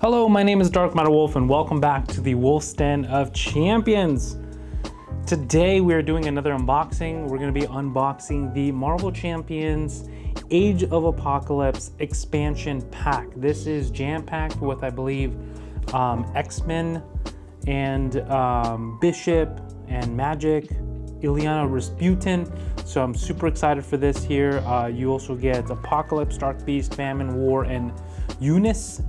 Hello, my name is Dark Matter Wolf and welcome back to the Wolf's Den of Champions. Today we are doing another unboxing. We're going to be unboxing the Marvel Champions Age of Apocalypse expansion pack. This is jam-packed with, I believe, X-Men and Bishop and Magic, Illyana Rasputin. So I'm super excited for this here. You also get Apocalypse, Dark Beast, Famine, War, and Eunice.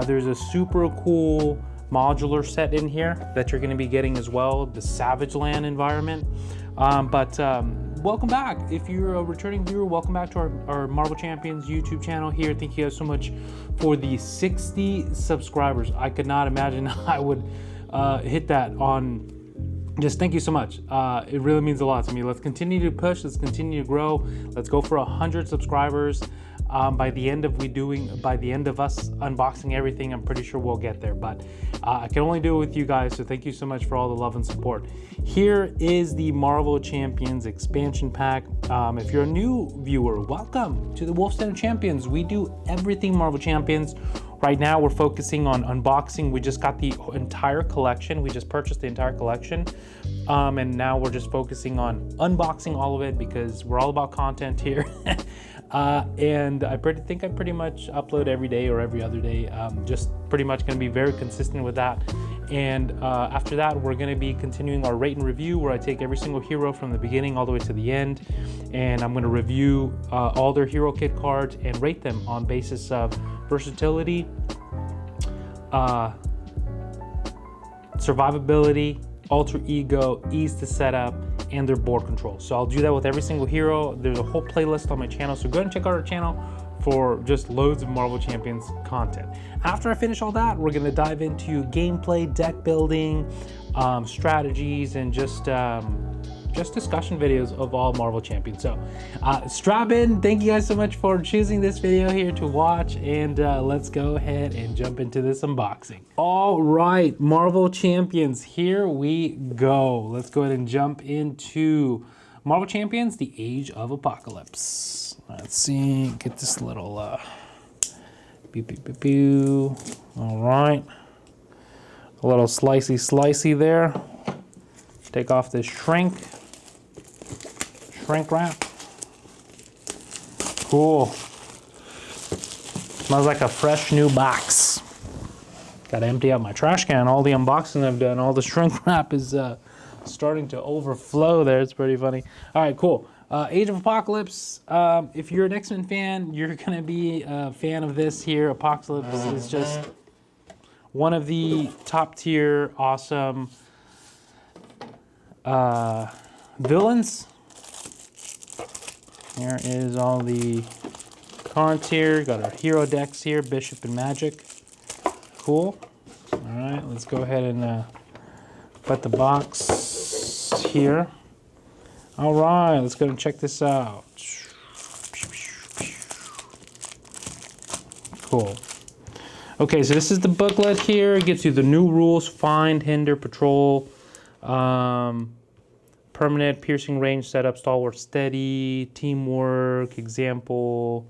There's a super cool modular set in here that you're going to be getting as well, the Savage Land environment. Welcome back. If you're a returning viewer, welcome back to our Marvel Champions YouTube channel here. Thank you guys so much for the 60 subscribers. I could not imagine I would hit that on. Just thank you so much. It really means a lot to me. Let's continue to push. Let's continue to grow. Let's go for 100 subscribers. By the end of us unboxing everything, I'm pretty sure we'll get there. But I can only do it with you guys. So thank you so much for all the love and support. Here is the Marvel Champions expansion pack. If you're a new viewer, welcome to the Wolf's Den of Champions. We do everything Marvel Champions. Right now we're focusing on unboxing. We just got the entire collection. We just purchased the entire collection. And now we're just focusing on unboxing all of it because we're all about content here. And I think I pretty much upload every day or every other day. Just pretty much gonna be very consistent with that. And after that, we're gonna be continuing our rate and review where I take every single hero from the beginning all the way to the end. And I'm gonna review all their hero kit cards and rate them on basis of versatility, survivability, alter ego, ease to set up, and their board control. So I'll do that with every single hero. There's a whole playlist on my channel, so go ahead and check out our channel for just loads of Marvel Champions content. After I finish all that, we're gonna dive into gameplay, deck building, strategies, and just discussion videos of all Marvel Champions. So strap in. Thank you guys so much for choosing this video here to watch, and let's go ahead and jump into this unboxing. All right, Marvel Champions, here we go. Let's go ahead and jump into Marvel Champions, the Age of Apocalypse. Let's see, get this little all right, a little slicey there. Take off this shrink wrap. Cool. Smells like a fresh new box. Gotta empty out my trash can. All the unboxing I've done, all the shrink wrap is starting to overflow there. It's pretty funny. All right, cool. Age of Apocalypse. If you're an X-Men fan, you're gonna be a fan of this here. Apocalypse is just one of the top tier, awesome villains. Here is all the cards here. Got our hero decks here, Bishop and Magic. Cool. All right, let's go ahead and put the box here. All right, let's go and check this out. Cool. Okay, so this is the booklet here. It gives you the new rules: find, hinder, patrol, permanent, piercing range, setup, stalwart, steady, teamwork, example.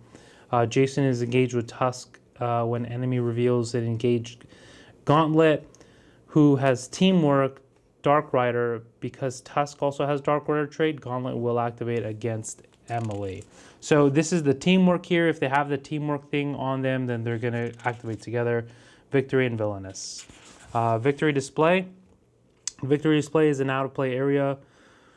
Jason is engaged with Tusk when enemy reveals an engaged Gauntlet, who has teamwork, Dark Rider. Because Tusk also has Dark Rider trait, Gauntlet will activate against Emily. So this is the teamwork here. If they have the teamwork thing on them, then they're gonna activate together. Victory and Villainous. Victory Display. Victory Display is an out-of-play area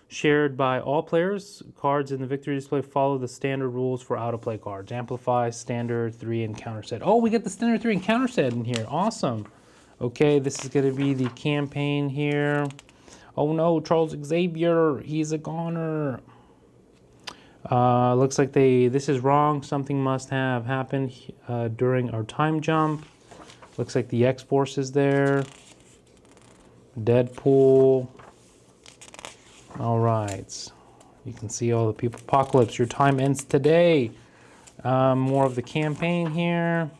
shared by all players. Cards in the Victory Display follow the standard rules for out-of-play cards. Amplify, Standard 3, and Counter Set. Oh, we get the Standard 3 and Counter Set in here. Awesome. Okay, this is going to be the campaign here. Oh no, Charles Xavier, he's a goner. Looks like this is wrong. Something must have happened during our time jump. Looks like the X-Force is there. Deadpool. All right, you can see all the people. Apocalypse, your time ends today. More of the campaign here.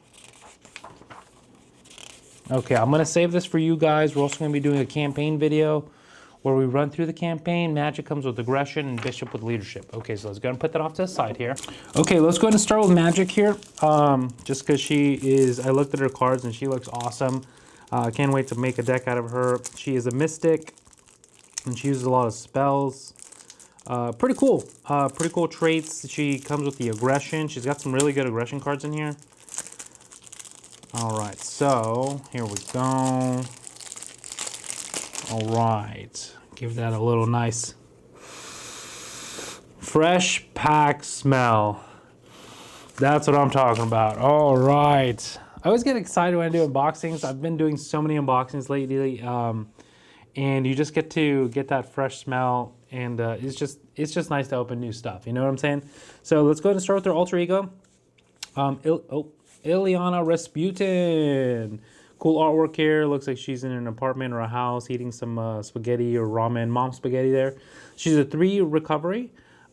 Okay, I'm gonna save this for you guys. We're also gonna be doing a campaign video where we run through the campaign. Magic comes with aggression and bishop with leadership. Okay, so let's go ahead and put that off to the side here. Okay, let's go ahead and start with Magic here. Just because she is, I looked at her cards and she looks awesome. I can't wait to make a deck out of her. She is a mystic and she uses a lot of spells. Pretty cool. Pretty cool traits. She comes with the aggression. She's got some really good aggression cards in here. All right, so here we go. All right, give that a little nice fresh pack smell. That's what I'm talking about. All right. I always get excited when I do unboxings. I've been doing so many unboxings lately, and you just get to get that fresh smell, and it's just nice to open new stuff. You know what I'm saying? So let's go ahead and start with their alter ego. Ileana Rasputin. Cool artwork here. Looks like she's in an apartment or a house eating some spaghetti or ramen. Mom spaghetti there. She's a 3 recovery.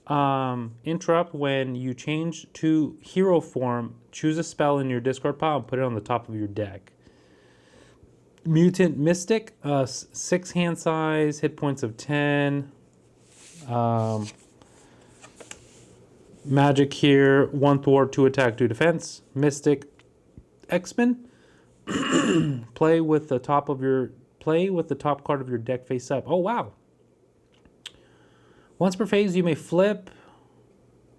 Interrupt when you change to hero form. Choose a spell in your discard pile and put it on the top of your deck. Mutant Mystic. 6 hand size. Hit points of 10. Magic here. 1 thwart, 2 attack, 2 defense. Mystic. X-Men. Play with the top card of your deck face up. Oh wow. Once per phase you may flip.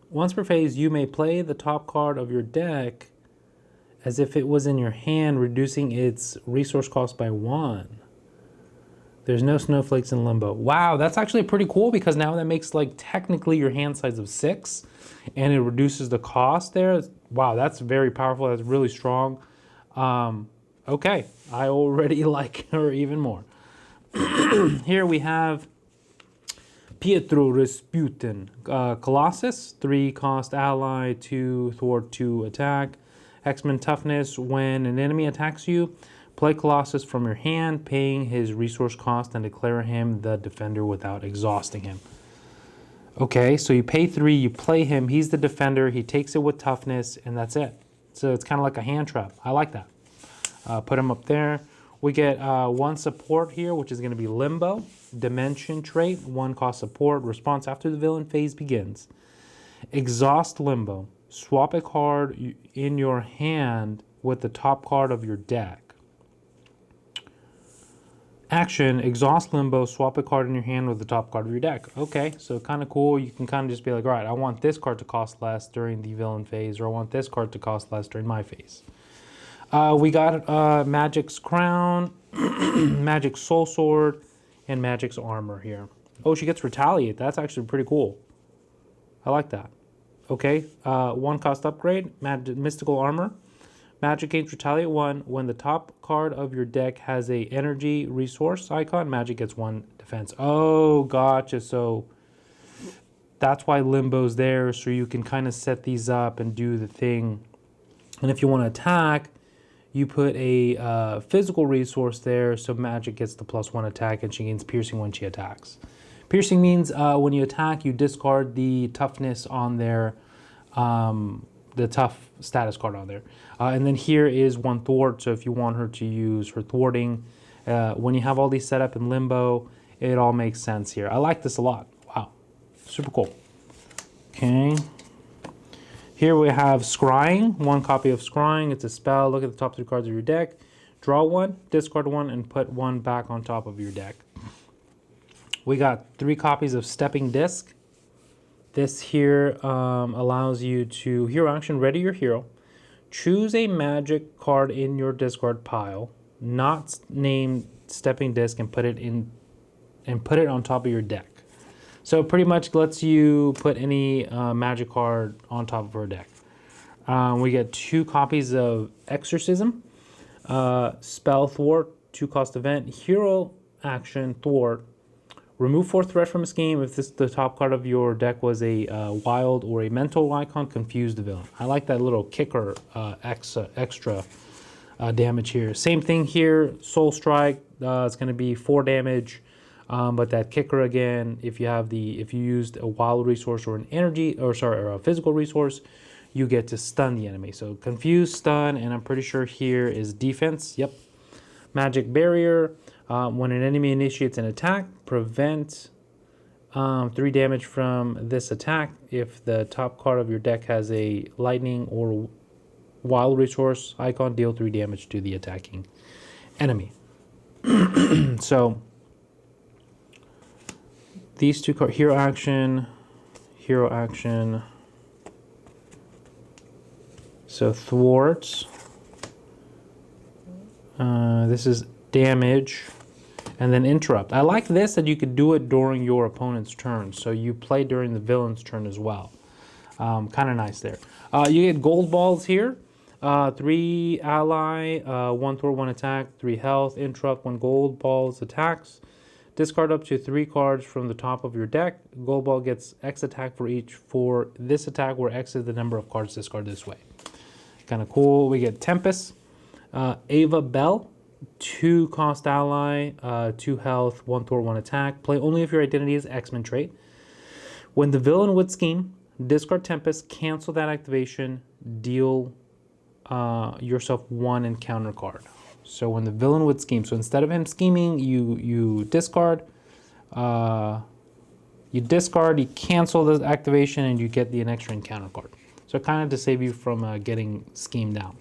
Once per phase you may play the top card of your deck as if it was in your hand, reducing its resource cost by 1. There's no snowflakes in limbo. Wow, that's actually pretty cool because now that makes like technically your hand size of 6 and it reduces the cost there. Wow, that's very powerful. That's really strong. Okay, I already like her even more. Here we have Pietro Rasputin. Colossus, 3 cost ally, 2 thwart, 2 attack. X-Men toughness. When an enemy attacks you, play Colossus from your hand, paying his resource cost, and declare him the defender without exhausting him. Okay, so you pay 3, you play him, he's the defender, he takes it with toughness, and that's it. So it's kind of like a hand trap. I like that. Put him up there. We get 1 support here, which is going to be Limbo. Dimension trait, 1 cost support. Response after the villain phase begins. Exhaust Limbo. Swap a card in your hand with the top card of your deck. Action, exhaust Limbo, swap a card in your hand with the top card of your deck. Okay, so kind of cool. You can kind of just be like, all right, I want this card to cost less during the villain phase, or I want this card to cost less during my phase. We got Magic's Crown, Magic's Soul Sword, and Magic's Armor here. Oh, she gets Retaliate. That's actually pretty cool. I like that. Okay, 1 cost upgrade, Mystical Armor. Magic gains Retaliate 1. When the top card of your deck has a energy resource icon, Magic gets 1 defense. Oh, gotcha. So that's why Limbo's there, so you can kind of set these up and do the thing. And if you want to attack, you put a physical resource there, so Magic gets the +1 attack, and she gains piercing when she attacks. Piercing means when you attack, you discard the toughness on there, the tough status card on there. And then here is 1 thwart, so if you want her to use her thwarting, when you have all these set up in Limbo, it all makes sense here. I like this a lot. Wow, super cool. Okay. Here we have Scrying, 1 copy of Scrying. It's a spell. Look at the top 3 cards of your deck. Draw 1, discard 1, and put 1 back on top of your deck. We got 3 copies of Stepping Disc. This here allows you to hero action, ready your hero. Choose a magic card in your discard pile, not named Stepping Disc, and put it on top of your deck. So pretty much lets you put any magic card on top of her deck. We get 2 copies of Exorcism, Spell Thwart, 2 cost event, Hero Action Thwart. Remove 4 threat from a scheme if the top card of your deck was a wild or a mental icon. Confuse the villain. I like that little kicker extra damage here. Same thing here. Soul Strike. It's going to be 4 damage. But that kicker again, if you used a wild resource or an energy, or a physical resource, you get to stun the enemy. So confuse, stun, and I'm pretty sure here is defense. Yep. Magic Barrier. When an enemy initiates an attack, prevent 3 damage from this attack. If the top card of your deck has a lightning or wild resource icon, deal 3 damage to the attacking enemy. So these two cards, hero action. So thwart. This is damage. And then interrupt. I like this that you could do it during your opponent's turn. So you play during the villain's turn as well. Kind of nice there. You get gold balls here. 3 ally, 1 thwart, 1 attack, 3 health, interrupt when gold balls attacks. Discard up to 3 cards from the top of your deck. Gold ball gets X attack for each for this attack, where X is the number of cards discarded this way. Kind of cool. We get Tempest, Ava Bell, 2 cost ally, 2 health, 1 thwart, 1 attack. Play only if your identity is X-Men trait. When the villain would scheme, discard Tempest, cancel that activation, deal yourself 1 encounter card. So when the villain would scheme, so instead of him scheming, you discard, you cancel the activation, and you get an extra encounter card. So kind of to save you from getting schemed out.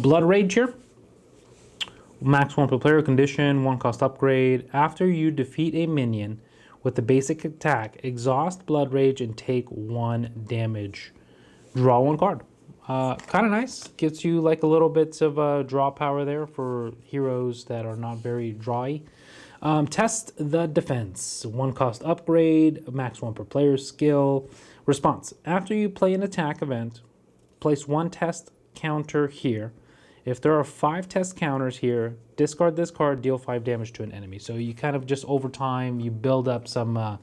Blood Rage here. Max 1 per player condition, 1 cost upgrade. After you defeat a minion with the basic attack, exhaust Blood Rage and take 1 damage. Draw 1 card. Kind of nice. Gives you like a little bit of draw power there for heroes that are not very drawy. Test the defense. 1 cost upgrade. Max 1 per player skill. Response. After you play an attack event, place 1 test counter here. If there are 5 test counters here, discard this card, deal 5 damage to an enemy. So you kind of just over time, you build up some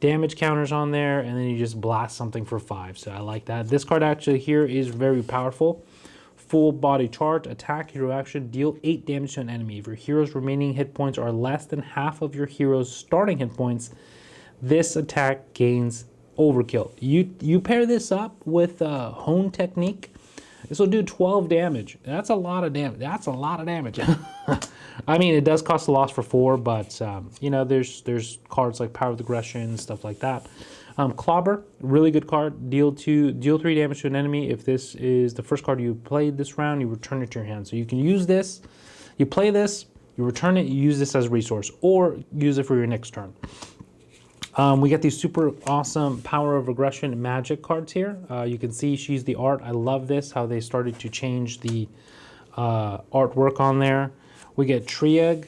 damage counters on there, and then you just blast something for 5. So I like that. This card actually here is very powerful. Full body charge, attack, hero action, deal 8 damage to an enemy. If your hero's remaining hit points are less than half of your hero's starting hit points, this attack gains overkill. You pair this up with Hone Technique. This will do 12 damage. That's a lot of damage. That's a lot of damage. I mean, it does cost a loss for 4, but you know, there's cards like Power of Aggression, stuff like that. Clobber, really good card. Deal 3 damage to an enemy. If this is the first card you played this round, you return it to your hand. So you can use this. You play this, you return it, you use this as a resource, or use it for your next turn. We get these super awesome Power of Aggression magic cards here. You can see she's the art. I love this, how they started to change the artwork on there. We get Triog,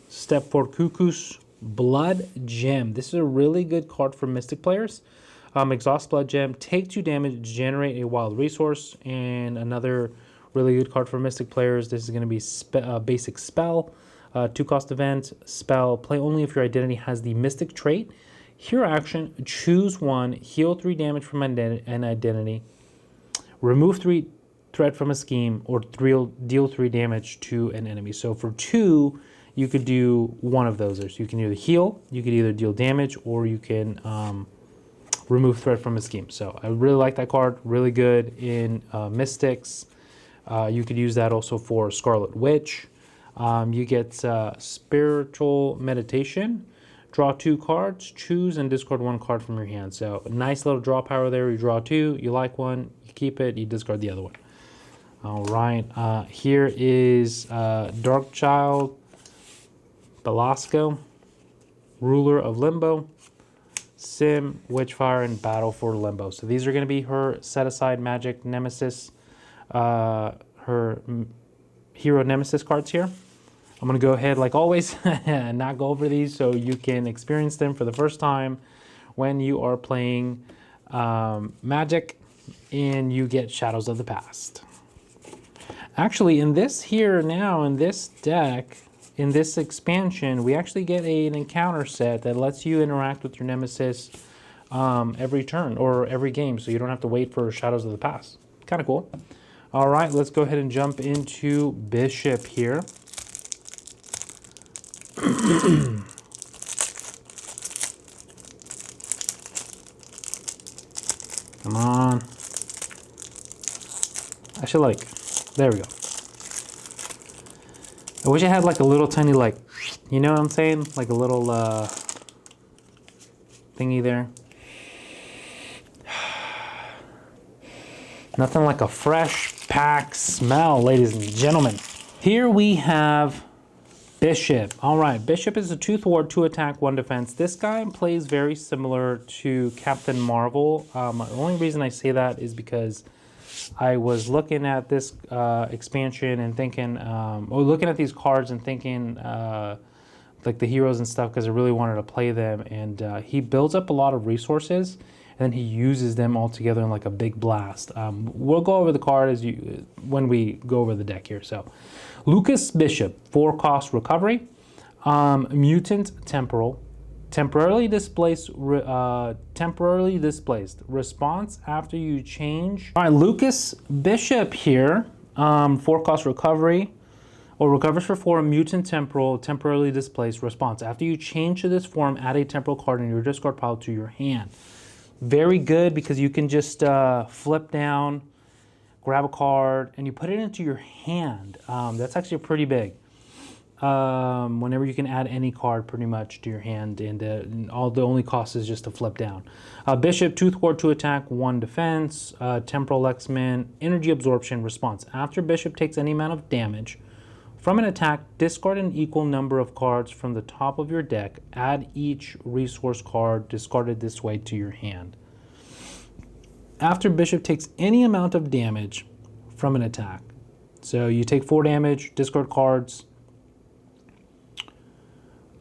Step for Cuckoos, Blood Gem. This is a really good card for Mystic players. Exhaust Blood Gem, take 2 damage, generate a wild resource, and another really good card for Mystic players. This is going to be basic spell. 2 cost event, spell, play only if your identity has the Mystic trait. Hero action, choose 1, heal 3 damage from an identity, remove 3 threat from a scheme, or deal 3 damage to an enemy. So for 2, you could do one of those. So you can either heal, you could either deal damage, or you can remove threat from a scheme. So I really like that card, really good in Mystics. You could use that also for Scarlet Witch. You get Spiritual Meditation. Draw 2 cards, choose and discard 1 card from your hand. So nice little draw power there. You draw 2, you like one, you keep it, you discard the other one. All right, here is Darkchild, Belasco, Ruler of Limbo, Sim, Witchfire, and Battle for Limbo. So these are going to be her set-aside magic nemesis, her hero nemesis cards here. I'm going to go ahead, like always, and not go over these so you can experience them for the first time when you are playing Magic and you get Shadows of the Past. Actually, in this here now, in this deck, in this expansion, we actually get an encounter set that lets you interact with your nemesis every turn or every game, so you don't have to wait for Shadows of the Past. Kind of cool. All right, let's go ahead and jump into Bishop here. Come on. I should there we go. I wish I had like a little tiny, like, you know what I'm saying? Like a little thingy there. Nothing like a fresh pack smell, ladies and gentlemen. Here we have Bishop. All right, Bishop is a 2 thwart, 2 attack, 1 defense. This guy plays very similar to Captain Marvel. The only reason I say that is because I was looking at this expansion and thinking, or looking at these cards and thinking, like the heroes and stuff, because I really wanted to play them. And he builds up a lot of resources, and then he uses them all together in like a big blast. We'll go over the card when we go over the deck here. So, Lucas Bishop, 4 cost recovery, mutant temporal, temporarily displaced. Response after you change. All right, Lucas Bishop here, 4 cost recovery, or recovers for 4, mutant temporal, temporarily displaced. Response after you change to this form, add a temporal card in your discard pile to your hand. Very good, because you can just flip down, grab a card, and you put it into your hand. That's actually pretty big. Whenever you can add any card pretty much to your hand, and all the only cost is just to flip down. Bishop, 2 thwart, 2 attack, 1 defense, temporal X-Men, energy absorption. Response after Bishop takes any amount of damage from an attack, discard an equal number of cards from the top of your deck. Add each resource card discarded this way to your hand. After Bishop takes any amount of damage from an attack. So you take 4 damage, discard cards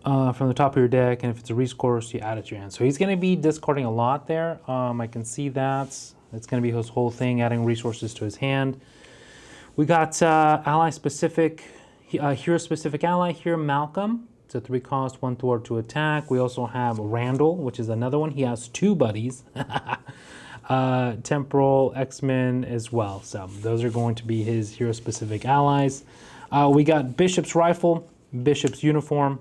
from the top of your deck, and if it's a resource, you add it to your hand. So he's going to be discarding a lot there. I can see that. It's going to be his whole thing, adding resources to his hand. We got ally-specific, hero-specific ally here, Malcolm. It's a 3 cost, 1 thwart, 2 attack. We also have Randall, which is another one. He has 2 buddies. Temporal X-Men as well. So those are going to be his hero-specific allies. We got Bishop's Rifle, Bishop's Uniform.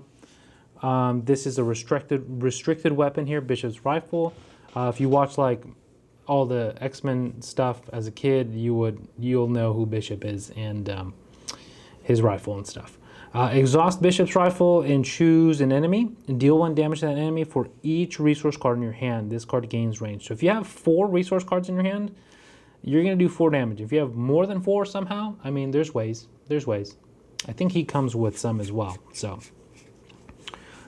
This is a restricted weapon here, Bishop's Rifle. If you watch like all the X-Men stuff as a kid, you'll know who Bishop is and his rifle and stuff. Exhaust Bishop's Rifle and choose an enemy and deal 1 damage to that enemy for each resource card in your hand. This card gains range. So if you have 4 resource cards in your hand, you're going to do 4 damage. If you have more than 4 somehow, I mean, there's ways. I think he comes with some as well. So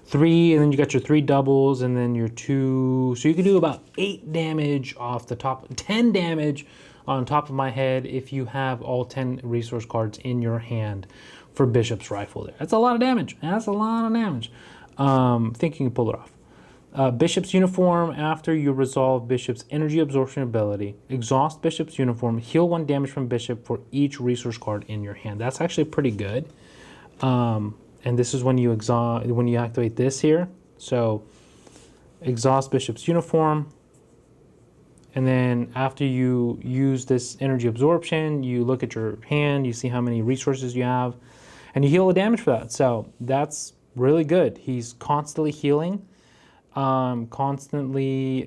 3, and then you got your 3 doubles, and then your 2. So you can do about 8 damage off the top, 10 damage on top of my head if you have all 10 resource cards in your hand for Bishop's Rifle there. That's a lot of damage. Think you can pull it off. Bishop's Uniform, after you resolve Bishop's energy absorption ability, exhaust Bishop's Uniform, heal 1 damage from Bishop for each resource card in your hand. That's actually pretty good. And this is when you activate this here. So exhaust Bishop's Uniform, and then after you use this energy absorption, you look at your hand, you see how many resources you have, and you heal the damage for that. So that's really good. He's constantly healing, constantly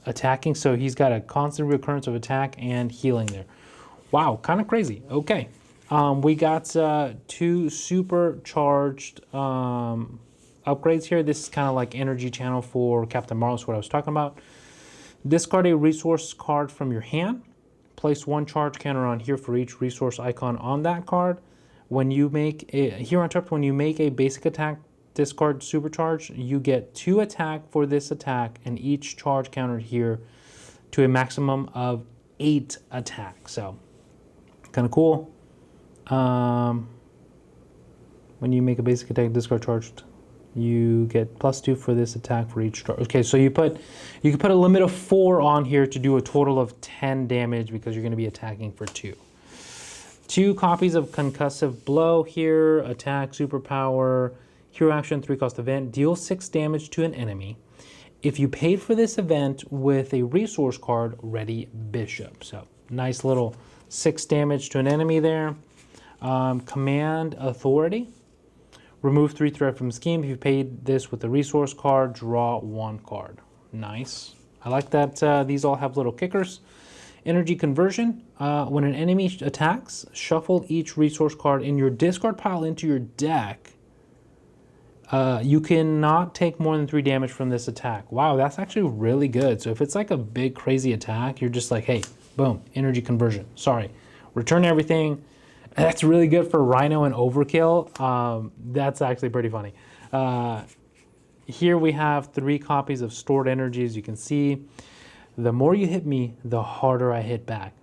attacking. So he's got a constant recurrence of attack and healing there. Wow, kind of crazy. Okay. We got 2 supercharged upgrades here. This is kind of like energy channel for Captain Marvel, is what I was talking about. Discard a resource card from your hand. Place 1 charge counter on here for each resource icon on that card. When you make when you make a basic attack discard supercharge, you get 2 attack for this attack, and each charge counter here to a maximum of 8 attack. So kind of cool. When you make a basic attack discard charged, you get +2 for this attack for each charge. Okay, so you can put a limit of 4 on here to do a total of 10 damage, because you're going to be attacking for 2. 2 copies of Concussive Blow here, attack, superpower, hero action, 3 cost event, deal 6 damage to an enemy if you paid for this event with a resource card ready Bishop. So nice little 6 damage to an enemy there. Command Authority. Remove 3 threat from scheme. If you paid this with a resource card, draw 1 card. Nice. I like that these all have little kickers. Energy conversion. When an enemy attacks, shuffle each resource card in your discard pile into your deck. You cannot take more than 3 damage from this attack. Wow, that's actually really good. So if it's like a big crazy attack, you're just like, hey, boom, energy conversion. Sorry, return everything. That's really good for Rhino and Overkill. That's actually pretty funny. Here we have 3 copies of stored energy. As you can see, the more you hit me, the harder I hit back.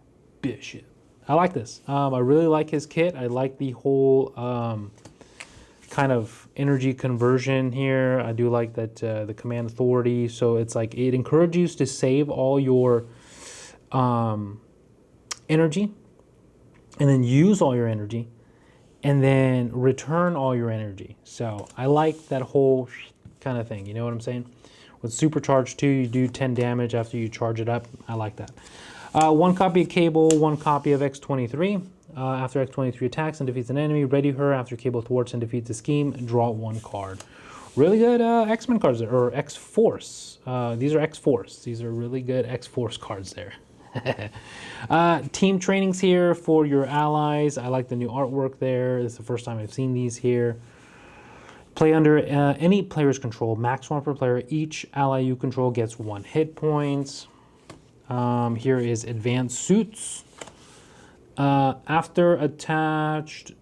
Bishop. I like this. I really like his kit. I like the whole kind of energy conversion here. I do like that the command authority. So it's like it encourages you to save all your energy and then use all your energy and then return all your energy. So I like that whole kind of thing. You know what I'm saying? With supercharge 2, you do 10 damage after you charge it up. I like that. 1 copy of Cable, 1 copy of X-23. After X-23 attacks and defeats an enemy, ready her. After Cable thwarts and defeats a scheme, draw 1 card. Really good X-Men cards there, or X-Force. These are X-Force. These are really good X-Force cards there. Team trainings here for your allies. I like the new artwork there. This is the first time I've seen these here. Play under any player's control, max 1 per player. Each ally you control gets 1 hit point. Here is advanced suits. After attached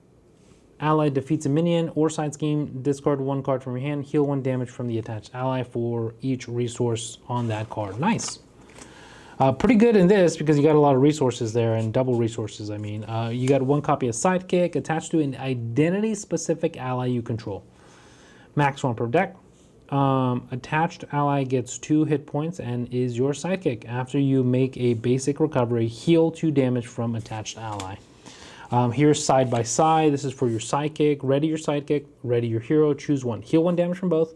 ally defeats a minion or side scheme, discard 1 card from your hand, heal 1 damage from the attached ally for each resource on that card. Nice. Pretty good in this because you got a lot of resources there, and double resources, I mean. You got 1 copy of Sidekick attached to an identity-specific ally you control. Max 1 per deck. Attached ally gets 2 hit points and is your sidekick. After you make a basic recovery, heal 2 damage from attached ally. Here's side by side. This is for your sidekick. Ready your sidekick, ready your hero, choose 1. Heal 1 damage from both.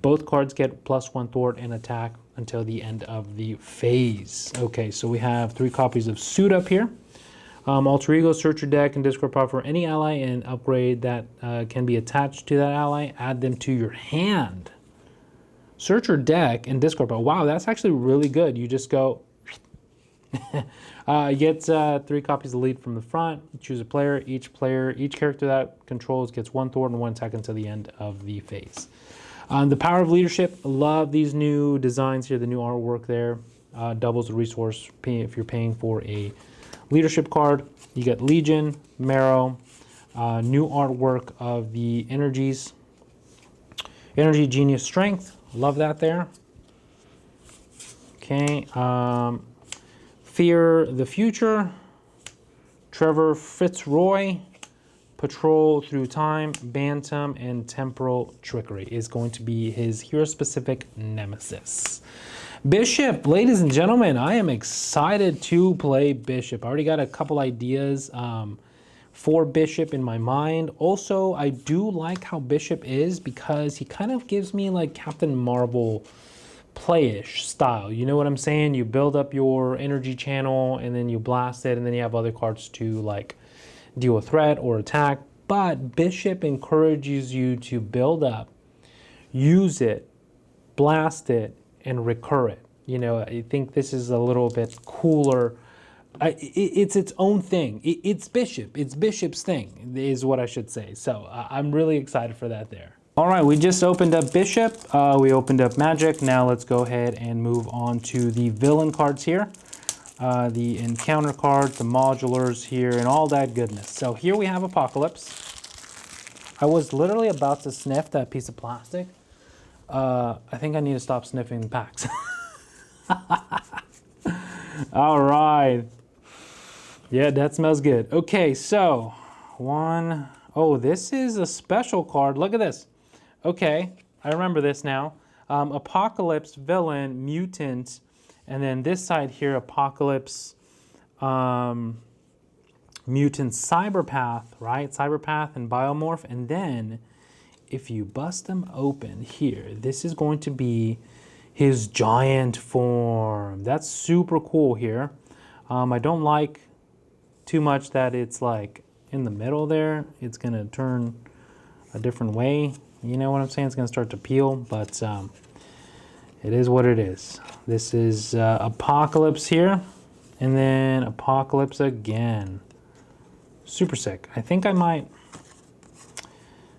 Both cards get +1 thwart and attack until the end of the phase. Okay, so we have 3 copies of Suit up here. Alter Ego, search your deck and discard pile for any ally and upgrade that can be attached to that ally. Add them to your hand. Search your deck and discard pile. Wow, that's actually really good. You just go. You get 3 copies of lead from the front. Choose a player. Each character that controls gets 1 thwart and 1 attack until the end of the phase. The power of leadership. Love these new designs here. The new artwork there doubles the resource if you're paying for a leadership card. You get Legion, Marrow, new artwork of the energies. Energy, Genius, Strength. Love that there. Okay. Fear the Future. Trevor Fitzroy. Patrol Through Time, Bantam, and Temporal Trickery is going to be his hero-specific nemesis. Bishop, ladies and gentlemen, I am excited to play Bishop. I already got a couple ideas for Bishop in my mind. Also, I do like how Bishop is because he kind of gives me like Captain Marvel playish style. You know what I'm saying? You build up your energy channel and then you blast it, and then you have other cards to like deal a threat or attack. But Bishop encourages you to build up, use it, blast it, and recur it. You know, I think this is a little bit cooler. It's its own thing. It's Bishop. It's Bishop's thing, is what I should say. So I'm really excited for that there. All right, we just opened up Bishop. We opened up Magic. Now let's go ahead and move on to the villain cards here. The encounter cards, the modulars here, and all that goodness. So here we have Apocalypse. I was literally about to sniff that piece of plastic. I think I need to stop sniffing the packs. All right. Yeah, that smells good. Okay, so one. Oh, this is a special card. Look at this. Okay, I remember this now. Apocalypse, villain, mutant, and then this side here, Apocalypse, mutant, cyberpath, right? Cyberpath and biomorph. And then if you bust them open here, this is going to be his giant form. That's super cool here. I don't like too much that it's like in the middle there. It's gonna turn a different way. You know what I'm saying? It's gonna start to peel, but it is what it is. This is Apocalypse here. And then Apocalypse again. Super sick. I think I might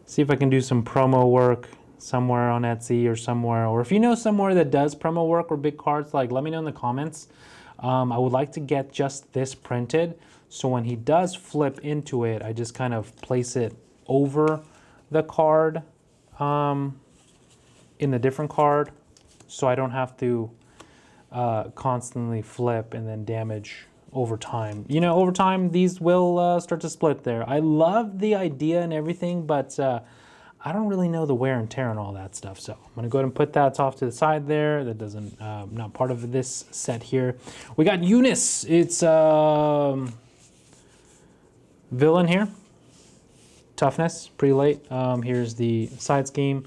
see if I can do some promo work somewhere on Etsy or somewhere. Or if you know somewhere that does promo work or big cards, like let me know in the comments. I would like to get just this printed. So when he does flip into it, I just kind of place it over the card in the different card. So I don't have to constantly flip and then damage over time. You know, over time, these will start to split there. I love the idea and everything, but I don't really know the wear and tear and all that stuff. So I'm gonna go ahead and put that off to the side there. That doesn't, not part of this set here. We got Eunice. It's villain here. Toughness, pretty late. Here's the side scheme.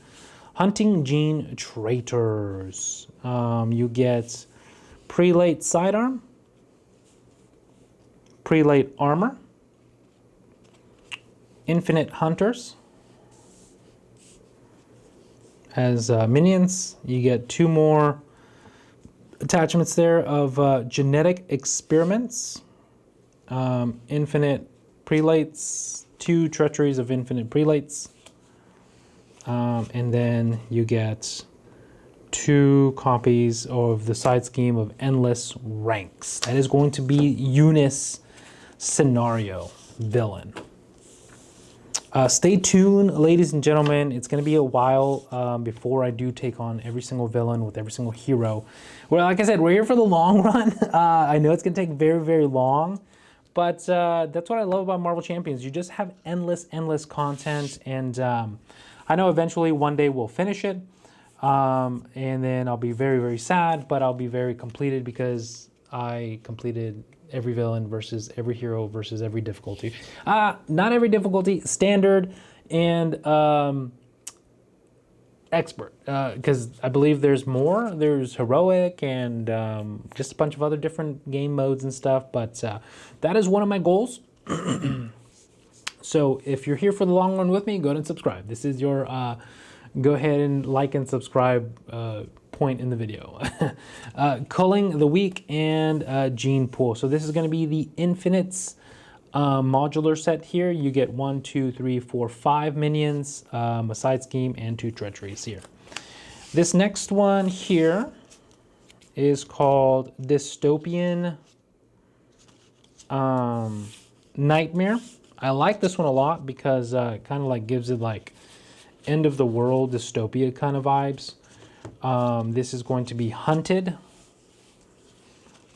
Hunting Gene Traitors. You get prelate sidearm, prelate armor, infinite hunters. As minions, you get 2 more attachments there of genetic experiments, infinite prelates, 2 treacheries of infinite prelates, and then you get 2 copies of the side scheme of Endless Ranks. That is going to be Eunice scenario villain. Stay tuned, ladies and gentlemen. It's going to be a while before I do take on every single villain with every single hero. Well, like I said, we're here for the long run. I know it's going to take very, very long, but that's what I love about Marvel Champions. You just have endless content, and I know eventually one day we'll finish it, and then I'll be very, very sad, but I'll be very completed because I completed every villain versus every hero versus every difficulty. Not every difficulty, standard and expert, because I believe there's more. There's heroic and just a bunch of other different game modes and stuff, but that is one of my goals. So if you're here for the long run with me, go ahead and subscribe. This is your, go ahead and like and subscribe point in the video. Culling the Weak and Gene Pool. So this is going to be the Infinites modular set here. You get 1, 2, 3, 4, 5 minions, a side scheme, and 2 treacheries here. This next one here is called Dystopian Nightmare. I like this one a lot because it kind of like gives it like end of the world dystopia kind of vibes. This is going to be Hunted.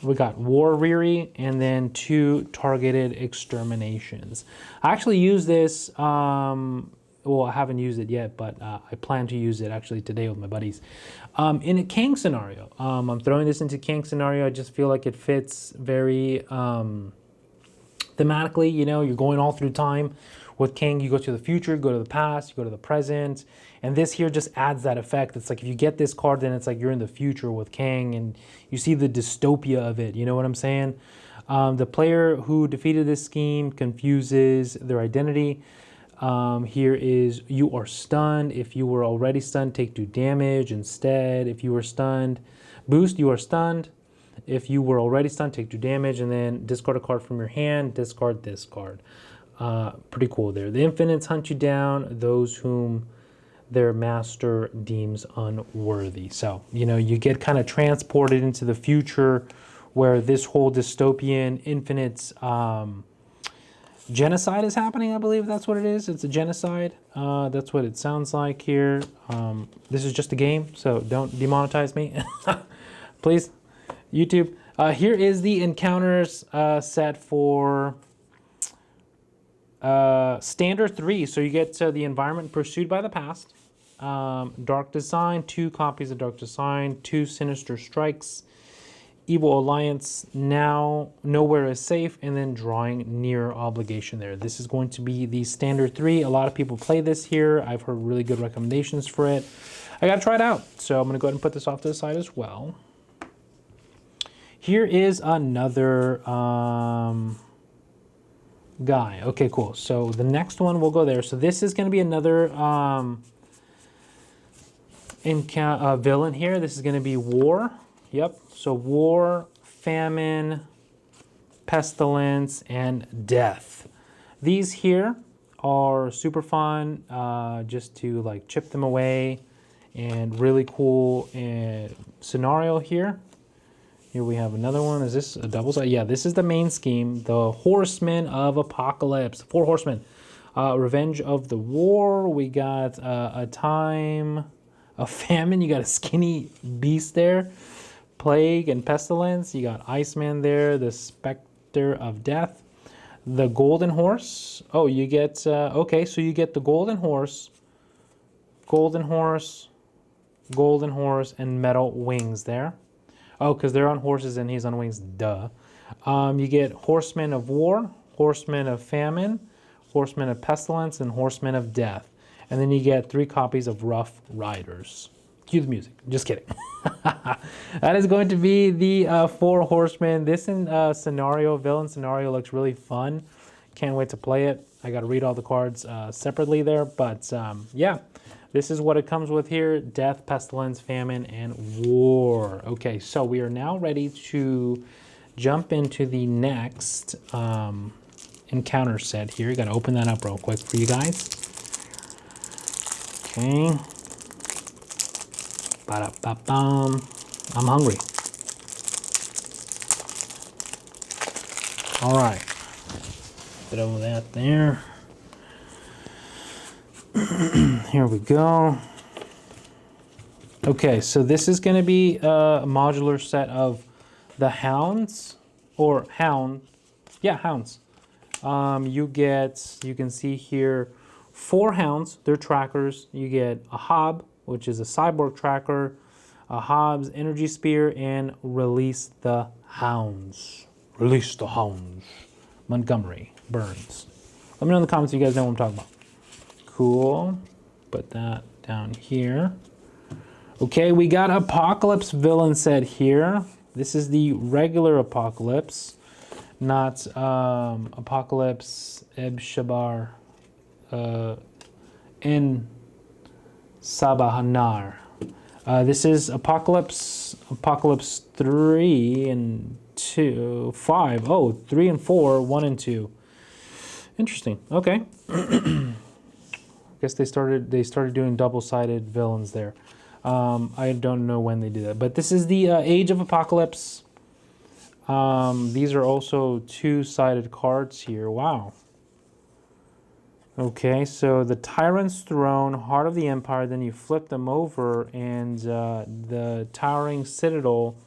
We got War Weary and then 2 targeted exterminations. I actually use this, well, I haven't used it yet, but I plan to use it actually today with my buddies. In a Kang scenario, I'm throwing this into Kang scenario. I just feel like it fits very thematically. You know, you're going all through time. With Kang, you go to the future, go to the past, you go to the present, and this here just adds that effect. It's like if you get this card, then it's like you're in the future with Kang, and you see the dystopia of it, you know what I'm saying? The player who defeated this scheme confuses their identity. Here is you are stunned. If you were already stunned, take 2 damage instead. If you were stunned, boost, you are stunned. If you were already stunned, take 2 damage, and then discard a card from your hand, discard this card. Pretty cool there. The Infinites hunt you down, those whom their master deems unworthy. So, you know, you get kind of transported into the future where this whole dystopian Infinites genocide is happening, I believe that's what it is. It's a genocide. That's what it sounds like here. This is just a game, so don't demonetize me. Please, YouTube. Here is the encounters set for standard 3. So you get the environment pursued by the past. Dark Design, 2 copies of Dark Design, 2 Sinister Strikes. Evil Alliance, now Nowhere is Safe, and then Drawing Near Obligation there. This is going to be the standard 3. A lot of people play this here. I've heard really good recommendations for it. I gotta try it out. So I'm gonna go ahead and put this off to the side as well. Here is another guy. Okay, cool. So the next one will go there. So this is going to be another villain here. This is going to be War. Yep. So War, Famine, Pestilence, and Death. These here are super fun, just to like chip them away, and really cool scenario here. Here we have another one. Is this a double side? Yeah, this is the main scheme. The Horsemen of Apocalypse. 4 Horsemen. Revenge of the War. We got a time of famine. You got a skinny beast there. Plague and Pestilence. You got Iceman there. The Spectre of Death. The Golden Horse. Oh, you get... okay, so you get the Golden Horse. Golden Horse. Golden Horse and Metal Wings there. Oh, because they're on horses and he's on wings. Duh. You get Horsemen of War. Horsemen of Famine. Horsemen of Pestilence, and Horsemen of Death. And then you get 3 copies of Rough Riders. Cue the music. Just kidding. That is going to be the 4 Horsemen. This villain scenario looks really fun. Can't wait to play it. I got to read all the cards separately there. But yeah, this is what it comes with here. Death, Pestilence, Famine, and War. Okay, so we are now ready to jump into the next... encounter set here. You got to open that up real quick for you guys. Okay. Ba-da-ba-bum. I'm hungry. All right. Throw that there. Here we go. Okay, so this is going to be a modular set of the hounds, or hound. Yeah, hounds. You can see here 4 hounds, they're trackers. You get a Hob, which is a cyborg tracker, a Hobbs energy spear, and Release the Hounds. Release the Hounds. Montgomery Burns. Let me know in the comments if you guys know what I'm talking about. Cool. Put that down here. Okay, we got Apocalypse villain set here. This is the regular Apocalypse. Not Apocalypse Ebshabar in Sabahanar. This is Apocalypse 3 and 2, 5. Oh, 3 and 4, 1 and 2. Interesting. Okay. Guess they started doing double-sided villains there. I don't know when they did that, but this is the Age of Apocalypse. These are also 2-sided cards here. Wow. Okay, so the Tyrant's Throne, Heart of the Empire, then you flip them over, and the Towering Citadel,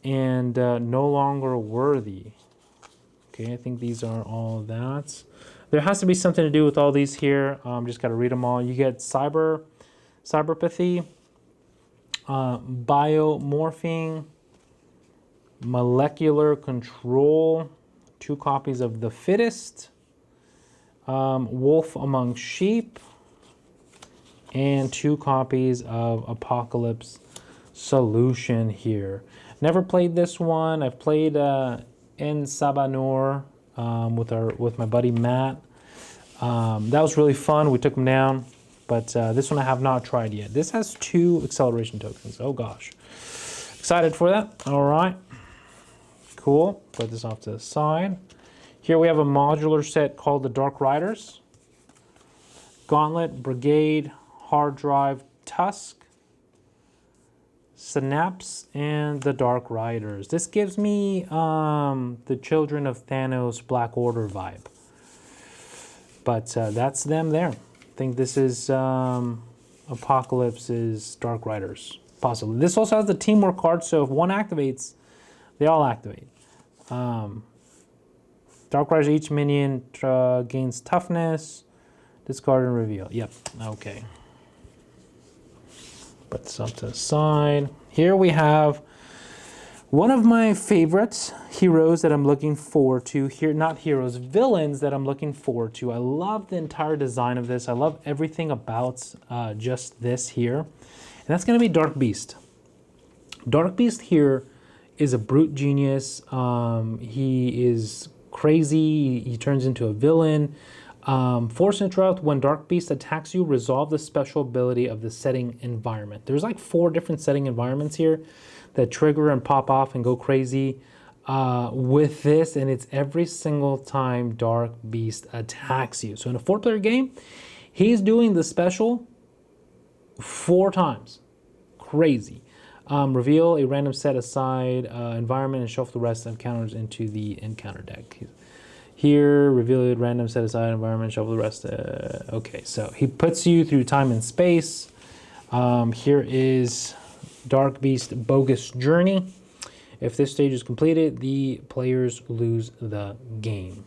and No Longer Worthy. Okay, I think these are all that. There has to be something to do with all these here. Just got to read them all. You get Cyberpathy, Biomorphing, Molecular Control, 2 copies of The Fittest, Wolf Among Sheep, and 2 copies of Apocalypse Solution here. Never played this one. I've played in Sabanur with my buddy Matt. That was really fun. We took him down, but this one I have not tried yet. This has 2 acceleration tokens. Oh gosh, excited for that. All right. Cool. Put this off to the side. Here we have a modular set called the Dark Riders. Gauntlet, Brigade, Hard Drive, Tusk, Synapse, and the Dark Riders. This gives me the Children of Thanos Black Order vibe. But that's them there. I think this is Apocalypse's Dark Riders, possibly. This also has the teamwork card, so if one activates, they all activate. Dark Riders, each minion gains toughness, discard and reveal. Yep, okay. Put this up to the side. Here we have one of my favorite heroes that I'm looking forward to. Here, not heroes, villains that I'm looking forward to. I love the entire design of this. I love everything about just this here. And that's going to be Dark Beast. Dark Beast here is a brute genius. He is crazy. He turns into a villain. Force interrupt. When Dark Beast attacks you, resolve the special ability of the setting environment. There's like 4 different setting environments here that trigger and pop off and go crazy. with this, and it's every single time Dark Beast attacks you. So in a 4-player game, he's doing the special 4 times. Crazy. Reveal a random set aside environment and shuffle the rest of encounters into the encounter deck. Here, reveal a random set aside environment, shuffle the rest. Okay, so he puts you through time and space. Here is Dark Beast Bogus Journey. If this stage is completed, the players lose the game.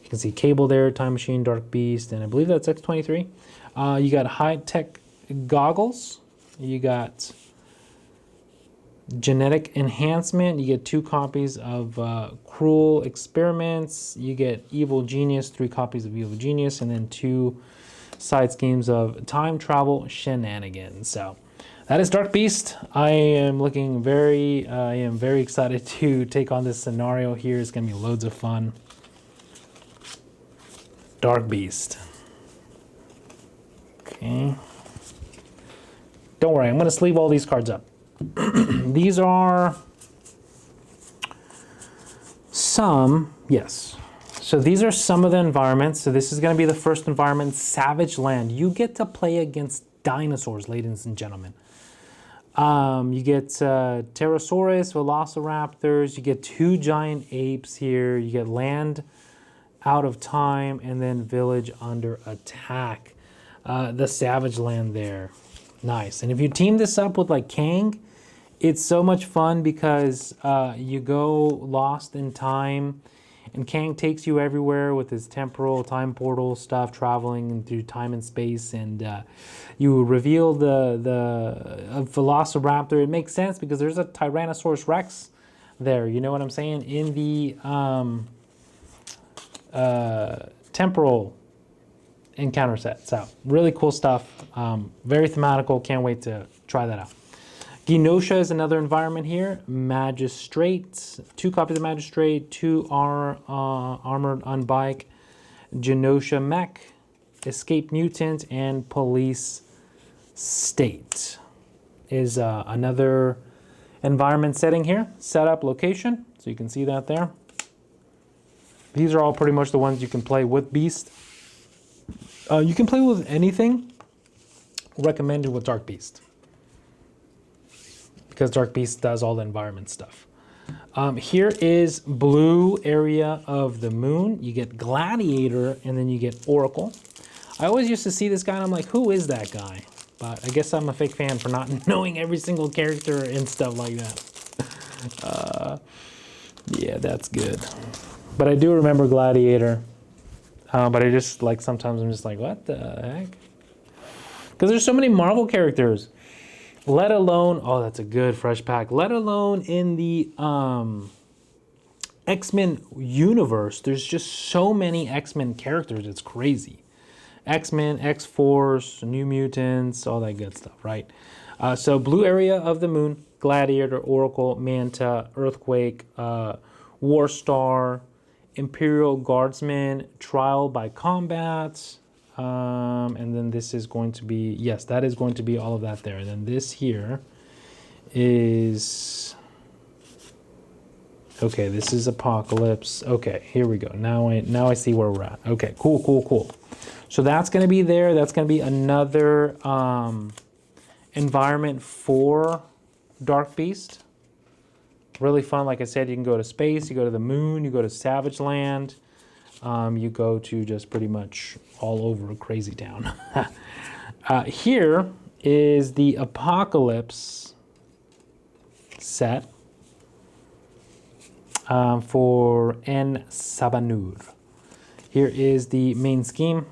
You can see Cable there, Time Machine, Dark Beast, and I believe that's X-23. You got high-tech goggles. You got genetic enhancement. You get 2 copies of Cruel Experiments. You get Evil Genius, 3 copies of Evil Genius, and then 2 side schemes of Time Travel Shenanigans. So that is Dark Beast. I am very excited to take on this scenario here. It's gonna be loads of fun. Dark Beast. Okay. Don't worry, I'm gonna sleeve all these cards up. These are some, yes. So these are some of the environments. So this is going to be the first environment, Savage Land. You get to play against dinosaurs, ladies and gentlemen. You get Pterosaurus, Velociraptors. You get 2 giant apes here. You get Land Out of Time, and then Village Under Attack. The Savage Land there. Nice. And if you team this up with like Kang, it's so much fun because you go lost in time, and Kang takes you everywhere with his temporal time portal stuff, traveling through time and space, and you reveal the Velociraptor. It makes sense because there's a Tyrannosaurus Rex there. You know what I'm saying? In the temporal encounter set. So really cool stuff. Very thematical. Can't wait to try that out. Genosha is another environment here. Magistrate, 2 copies of Magistrate, 2 armored unbike, Genosha mech, Escape Mutant, and Police State is another environment setting here. Setup location, so you can see that there. These are all pretty much the ones you can play with Beast. You can play with anything recommended with Dark Beast, because Dark Beast does all the environment stuff. Here is blue area of the moon. You get Gladiator, and then you get Oracle. I always used to see this guy, and I'm like, who is that guy? But I guess I'm a fake fan for not knowing every single character and stuff like that. Yeah, that's good. But I do remember Gladiator. But I just, like, sometimes I'm just like, what the heck? Because there's so many Marvel characters. Let alone, oh, that's a good fresh pack. Let alone in the X-Men universe, there's just so many X-Men characters. It's crazy. X-Men, X-Force, New Mutants, all that good stuff, right? So blue area of the moon, Gladiator, Oracle, Manta, Earthquake, War Star, Imperial Guardsman, Trial by Combat, and then this is going to be, yes, that is going to be all of that there. And then this here is, okay, this is Apocalypse. Okay, here we go. Now I see where we're at. Okay, cool. So that's going to be there. That's going to be another environment for Dark Beast. Really fun. Like I said, you can go to space, you go to the moon, you go to Savage Land, you go to just pretty much all over Crazy Town. Here is the Apocalypse set for En Sabanur. Here is the main scheme.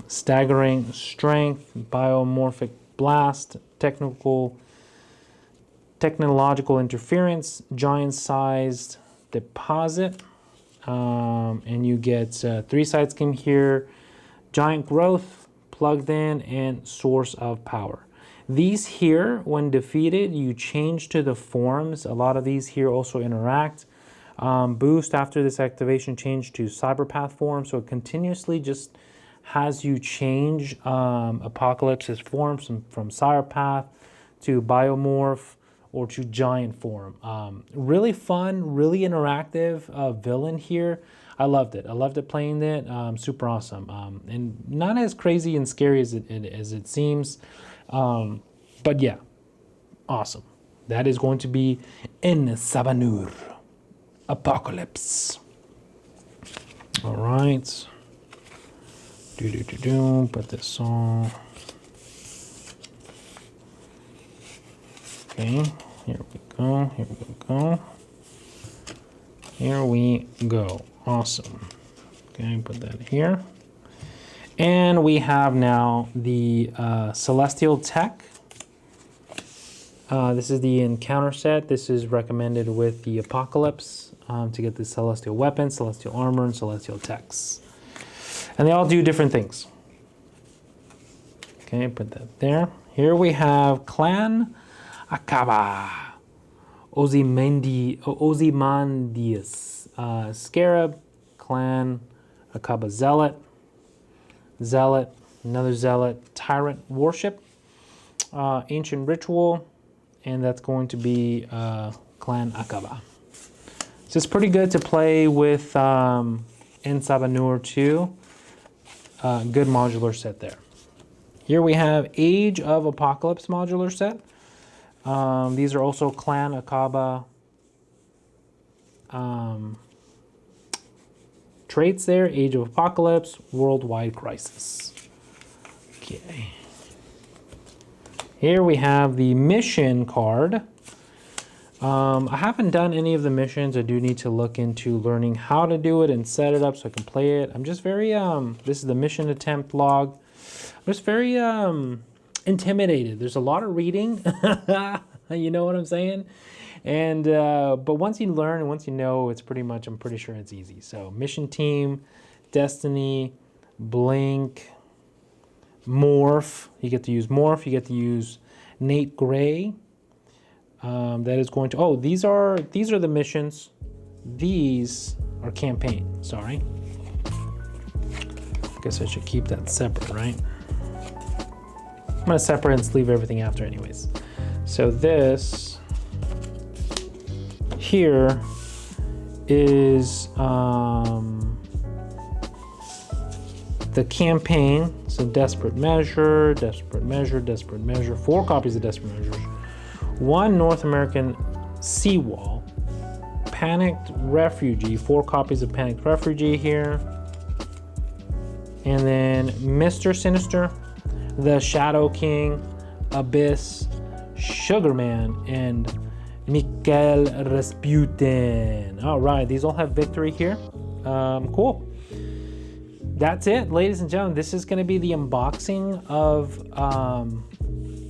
Staggering Strength, Biomorphic Blast, Technological Interference, Giant-Sized Deposit, and you get 3 side scheme here, Giant Growth, Plugged In, and Source of Power. These here, when defeated, you change to the forms. A lot of these here also interact. Boost after this activation, change to Cyberpath form, so it continuously just has you change Apocalypse's form from Cyberpath to Biomorph, or to giant form. Really fun, really interactive villain here. I loved it. I loved it playing it. Super awesome. And not as crazy and scary as it seems. But yeah, awesome. That is going to be En Sabanur Apocalypse. All right. Put this on. Okay, here we go. Here we go. Here we go. Awesome. Okay, put that here. And we have now the Celestial Tech. This is the encounter set. This is recommended with the Apocalypse to get the Celestial Weapons, Celestial Armor, and Celestial Techs. And they all do different things. Okay, put that there. Here we have Clan Akaba, Ozymandias, Scarab, Clan Akaba Zealot, another Zealot, Tyrant Worship, Ancient Ritual, and that's going to be Clan Akaba. So it's pretty good to play with En Sabanur too. Good modular set there. Here we have Age of Apocalypse modular set. These are also Clan Akaba traits there. Age of Apocalypse, Worldwide Crisis. Okay. Here we have the mission card. I haven't done any of the missions. I do need to look into learning how to do it and set it up so I can play it. I'm just very, this is the mission attempt log. I'm just very intimidated. There's a lot of reading, you know what I'm saying? And, but once you learn and once you know, it's pretty much, I'm pretty sure it's easy. So mission team, Destiny, Blink, Morph. You get to use Morph. You get to use Nate Gray. That is going to, oh, these are the missions. These are campaign, sorry. I guess I should keep that separate, right? I'm gonna separate and leave everything after anyways. So this here is the campaign. So Desperate Measure, 4 copies of Desperate Measures, 1 North American Seawall, Panicked Refugee, 4 copies of Panicked Refugee here, and then Mr. Sinister, the Shadow King, Abyss, Sugarman, and Mikhail Rasputin. All right, these all have victory here. Cool. That's it, ladies and gentlemen. This is going to be the unboxing of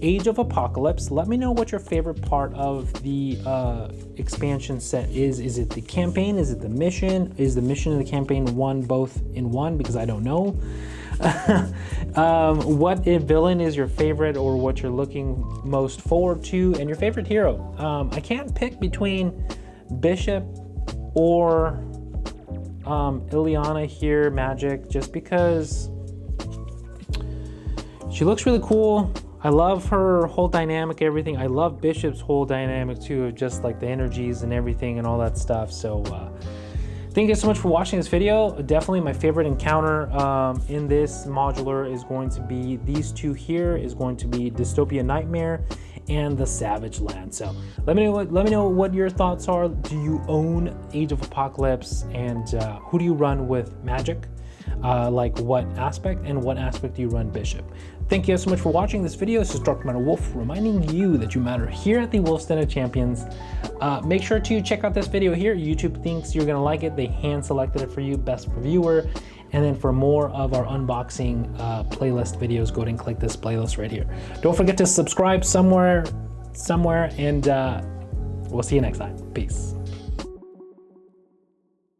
Age of Apocalypse. Let me know what your favorite part of the expansion set is. Is it the campaign? Is it the mission? Is the mission and the campaign one both in one? Because I don't know. What villain is your favorite, or what you're looking most forward to, and your favorite hero? I can't pick between Bishop or Ileana here, Magic, just because she looks really cool. I love her whole dynamic, everything. I love Bishop's whole dynamic too, just like the energies and everything and all that stuff. So thank you so much for watching this video. Definitely my favorite encounter in this modular is going to be these two here, is going to be Dystopia Nightmare and the Savage Land. So let me know what your thoughts are. Do you own Age of Apocalypse, and who do you run with Magic? Like what aspect, and what aspect do you run Bishop? Thank you so much for watching this video. This is Dr. Matter Wolf reminding you that you matter here at the Wolf's Den of Champions. Make sure to check out this video here. YouTube thinks you're gonna like it. They hand selected it for you, best for viewer. And then for more of our unboxing playlist videos, go ahead and click this playlist right here. Don't forget to subscribe somewhere, and we'll see you next time. Peace.